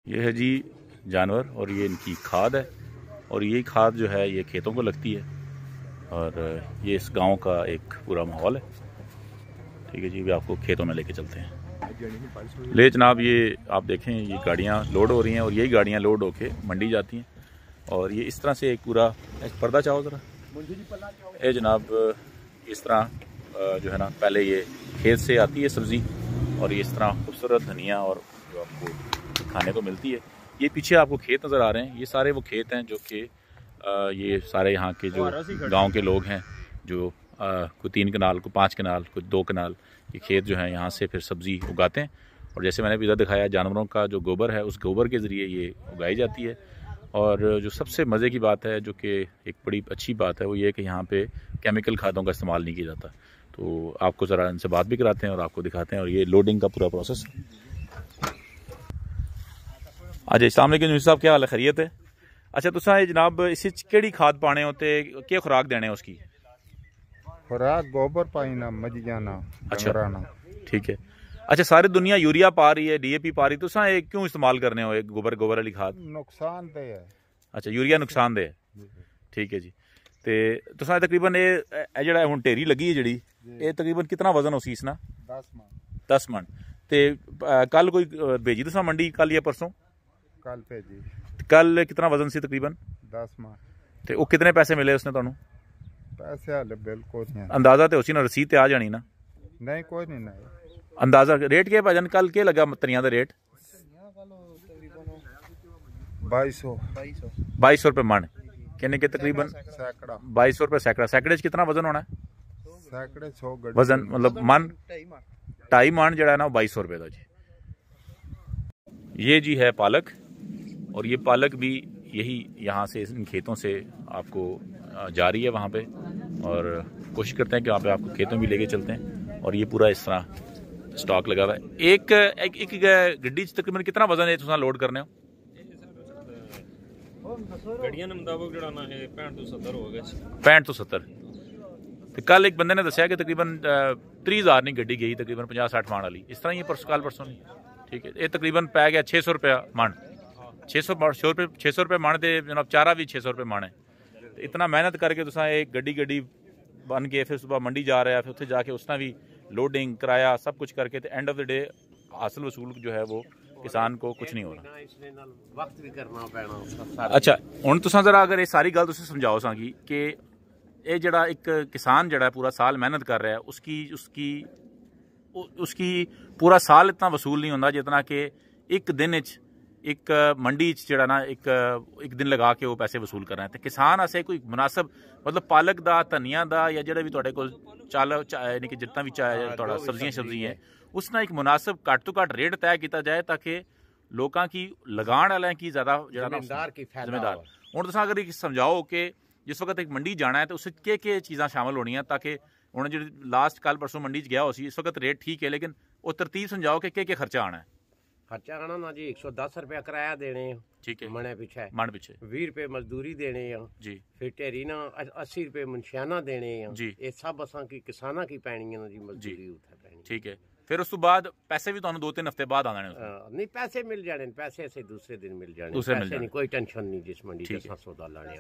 ये है जी जानवर और ये इनकी खाद है और यही खाद जो है ये खेतों को लगती है और ये इस गांव का एक पूरा माहौल है। ठीक है जी, भी आपको खेतों में लेके चलते हैं। ले जनाब, ये आप देखें ये गाड़ियाँ लोड हो रही हैं और यही गाड़ियाँ लोड होके मंडी जाती हैं और ये इस तरह से एक पूरा एक पर्दा चाहो ज़रा ये जनाब, इस तरह जो है ना पहले ये खेत से आती है सब्ज़ी और ये इस तरह खूबसूरत धनिया और जो आपको खाने को मिलती है। ये पीछे आपको खेत नज़र आ रहे हैं, ये सारे वो खेत हैं जो कि ये सारे यहाँ के जो गांव के लोग हैं जो कोई 3 कनाल, कोई 5 कनाल, कोई 2 कनाल ये खेत जो है यहाँ से फिर सब्ज़ी उगाते हैं और जैसे मैंने भी इधर दिखाया जानवरों का जो गोबर है उस गोबर के ज़रिए ये उगाई जाती है। और जो सबसे मज़े की बात है, जो कि एक बड़ी अच्छी बात है, वो ये है कि यहाँ पे केमिकल खादों का इस्तेमाल नहीं किया जाता। तो आपको ज़रा इनसे बात भी कराते हैं और आपको दिखाते हैं और ये लोडिंग का पूरा प्रोसेस। अच्छा, अस्सलाम वालेकुम यूसुफ साहब, क्या हाल है? खैरियत है? अच्छा, तुसा जनाब इस केड़ी खाद पाने होते, क्या खुराक देने उसकी? खुराक गोबर पाइना मजियाना। अच्छा, ठीक है। अच्छा, सारी दुनिया यूरिया पा रही है, डीएपी पा रही है, तुसा क्यों इस्तेमाल करने हो एक गोबर वाली खाद? नुकसान दे है। अच्छा, यूरिया नुकसानदेह है, ठीक है जी। ते तुसा तकरीबन ये जेड़ा हुण ढेरी लगी है जेड़ी, ये तकरीबन कितना वजन होसी इसना? 10 मन। ते कल कोई भेजी तुसा मंडी, कल या परसों? कल भेजी। कल कितना वजन सी तकरीबन? 10 मन। ते वो कितने पैसे मिले उसने तुहानू? पैसे हाले बिल्कुल नहीं। अंदाजा तो उसी ना, रसीद ते आ जानी ना? नहीं, कोई नहीं। अंदाजा रेट क्या भाजन, कल क्या लगा धनिया का रेट? 2200 रुपये मन, कहने के तकरीबन 2200 रुपये सैकड़ा। सैकड़े कितना वजन होना है? सैकड़े 100 वजन मतलब मन 2.5 मन जड़ा है ना, 2200 रुपये का जी। ये जी है पालक और ये पालक भी यही यहाँ से इन खेतों से आपको जा रही है वहाँ पे और कोशिश करते हैं कि वहाँ पे आपको खेतों भी लेके चलते हैं। और ये पूरा इस तरह स्टॉक लगा हुआ है। एक गड्डी तकरीबन कितना वजन है तुम लोड करने हो? गड्डियां दे मुताबिक जड़ा ना 65 ਤੋਂ 70 हो गया। 65 ਤੋਂ 70। ਤੇ ਕੱਲ ਇੱਕ ਬੰਦੇ ਨੇ ਦੱਸਿਆ ਕਿ ਤਕਰੀਬਨ 30000 ਨਹੀਂ ਗੱਡੀ ਗਈ, ਤਕਰੀਬਨ 50-60 ਮਣ ਵਾਲੀ ਇਸ ਤਰ੍ਹਾਂ ਹੀ ਕੱਲ ਪਰਸੋਂ ਨਹੀਂ। ਠੀਕ ਹੈ, ਇਹ ਤਕਰੀਬਨ ਪੈ ਗਿਆ 600 ਰੁਪਏ ਮਣ। 600 ਰੁਪਏ ਮਣ ਤੇ ਜਨਾਬ ਚਾਰਾ ਵੀ 600 ਰੁਪਏ ਮਣ ਹੈ। ਤੇ ਇਤਨਾ ਮਿਹਨਤ ਕਰਕੇ ਤੁਸੀਂ ਇਹ ਗੱਡੀ बन के फिर सुबह मंडी जा रहा है, फिर उत्थे जाके उसना भी लोडिंग किराया सब कुछ करके तो एंड ऑफ द डे हासिल वसूल जो है वो किसान को कुछ नहीं हो रहा। वक्त भी करना पैना। अच्छा, हुण तुसां जरा अगर ये सारी गल तुसीं समझाओ सागी कि ये जड़ा एक किसान जड़ा पूरा साल मेहनत कर रहा है, उसकी पूरा साल इतना वसूल नहीं होता जितना कि एक दिन एक मंडी जड़ा ना एक दिन लगा के वो पैसे वसूल कर रहे हैं। तो किसान ऐसे कोई मुनासिब मतलब पालक दा, धनिया दा या जेड़ा भी तुहाडे कोल यानी कि जितना भी तुहाडा सब्जियां है उसना एक मुनासिब घट तो घट रेट तय किया जाए ताकि लोगों की लगान वाले की ज्यादा जिम्मेदार। हुण तुसां अगर समझाओ कि जिस वक्त एक मंडी जाना है तो उस के चीज़ां शामिल होनी ताकि हुण जी लास्ट कल परसों मंडी गया हो सी, इस वक्त रेट ठीक है लेकिन वो तरतीब समझाओ कि के खर्चा आना है। खर्चा आना ना जी 110 रुपया किराया देने, ठीक है, मने पीछे 20 रुपए मजदूरी देने जी, फिर ढेरी ना 80 रुपए मुंशियाना देने जी। ये सब असां की किसाना की पैनी है ना जी, मजदूरी उत्थे पैनी। ठीक है, फिर उस बाद पैसे भी तुहानू 2-3 हफ्ते बाद आने नहीं, पैसे मिल जाने, पैसे ऐसे दूसरे दिन मिल जाने, दूसरे मिल जाने, कोई टेंशन नहीं जिस मंडी ते सौदा लाने।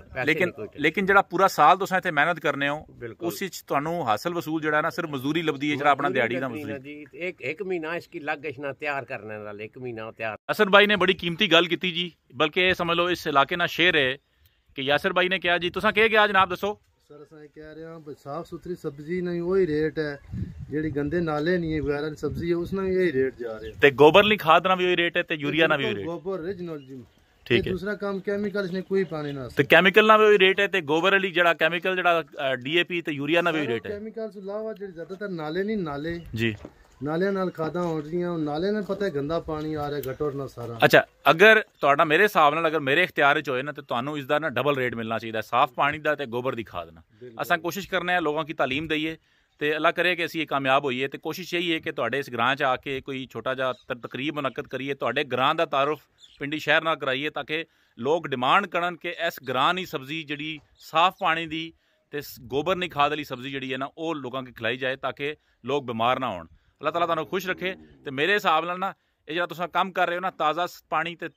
लेकिन जड़ा पूरा साल तुसां इत्थे मेहनत करने हो उस विच तुहानू हासिल वसूल जड़ा ना सिर्फ मजदूरी लभदी है, जड़ा अपना दिहाड़ी दा मजदूरी जी। एक महीना इसकी लग गशना तैयार करने नाल 1 महीना तैयार। यासिर भाई ने बड़ी कीमती गल की जी, बल्कि समझ लो इस इलाके ना शेर है कि यासिर भाई ने कहा जी, तुसां क्या जनाब दसो? सर अस कह रहे हैं साफ सुथरी सब्जी नहीं वही रेट है, जेडी गंदे नाले नहीं है वगैरह सब्जी है उसना भी यही रेट जा रहे हैं। ते गोबर ली खाद ना भी वही रेट है ते यूरिया ना भी वही रेट। गोबर ओरिजिनल जी, ठीक है। दूसरा काम केमिकल इसने कोई पानी ना, ते केमिकल ना भी वही रेट है ते गोबर वाली जड़ा केमिकल जड़ा डीएपी ते यूरिया ना भी वही रेट है। केमिकल से अलावा जेडी ज्यादातर नाले नहीं, नाले जी नाले नाल खादा हो रही हैं, नाले ने पता है गंदा पानी आ रहा है घटोर ना सारा। अच्छा, अगर तुहाडा मेरे हिसाब नाल अगर मेरे इख्तियार च होए ना तो तुहानू इसदा ना डबल रेट मिलना चाहिए, साफ पानी दा ते गोबर दी खाद ना। असां कोशिश करने हैं लोगों की तालीम दईए तो अल्लाह करे कि असीं कामयाब होइए। तो कोशिश यही है कि तुहाडे इस ग्रां च आके कोई छोटा जिहा तकरीब मुनक्कद करिए, तुहाडे ग्रां दा तारुफ पिंडी शहर नाल कराइए ताकि लोग डिमांड करन कि इस ग्रां दी सब्जी जिहड़ी साफ पानी दी ते गोबर नहीं खाद वाली सब्जी जिहड़ी है ना वो लोगों की खिलाई जाए ताकि लोग बीमार ना होण। अल्लाह ताला तुहानू खुश रखे। तो मेरे हिसाब नाल ना ਇਹ ਜਿਹੜਾ ਤੁਸੀਂ ਕੰਮ ਕਰ ਰਹੇ ਹੋ ਨਾ ਤਾਜ਼ਾ ਪਾਣੀ ਤੇ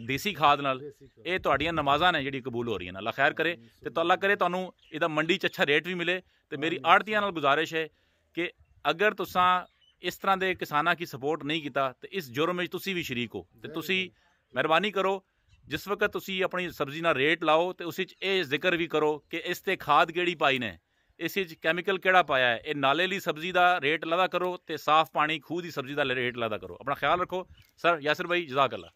ਦੇਸੀ ਖਾਦ ਨਾਲ, ਇਹ ਤੁਹਾਡੀਆਂ ਨਮਾਜ਼ਾਂ ਨੇ ਜਿਹੜੀ ਕਬੂਲ ਹੋ ਰਹੀਆਂ ਨੇ। ਅੱਲਾ ਖੈਰ ਕਰੇ ਤੇ ਅੱਲਾ ਕਰੇ ਤੁਹਾਨੂੰ ਇਹਦਾ ਮੰਡੀ 'ਚ ਅੱਛਾ ਰੇਟ ਵੀ ਮਿਲੇ। ਤੇ ਮੇਰੀ ਆੜਤੀਆਂ ਨਾਲ ਗੁਜ਼ਾਰਿਸ਼ ਹੈ ਕਿ ਅਗਰ ਤੁਸੀਂ ਇਸ ਤਰ੍ਹਾਂ ਦੇ ਕਿਸਾਨਾਂ की ਸਪੋਰਟ ਨਹੀਂ ਕੀਤਾ ਤੇ ਇਸ ਜੁਰਮ ਵਿੱਚ ਤੁਸੀਂ ਵੀ ਸ਼ਰੀਕ ਹੋ। ਤੇ ਤੁਸੀਂ ਮਿਹਰਬਾਨੀ ਕਰੋ ਜਿਸ ਵਕਤ ਤੁਸੀਂ ਆਪਣੀ ਸਬਜ਼ੀ ਨਾਲ ਰੇਟ ਲਾਓ ਤੇ ਉਸ ਵਿੱਚ ਇਹ ਜ਼ਿਕਰ ਵੀ ਕਰੋ ਕਿ ਇਸ ਤੇ ਖਾਦ ਕਿਹੜੀ ਪਾਈ ਨੇ, ਇਸ ਵਿੱਚ ਕੈਮੀਕਲ ਕਿਹੜਾ ਪਾਇਆ ਹੈ। ਇਹ ਨਾਲੇ ਲਈ ਸਬਜ਼ੀ ਦਾ ਰੇਟ ਲਦਾ ਕਰੋ ਤੇ ਸਾਫ਼ ਪਾਣੀ ਖੂਹ ਦੀ ਸਬਜ਼ੀ ਦਾ ਰੇਟ ਲਦਾ ਕਰੋ। ਆਪਣਾ ਖਿਆਲ ਰੱਖੋ। ਸਰ ਯਾਸਿਰ ਭਾਈ, ਜਜ਼ਾਕ ਅੱਲਾ।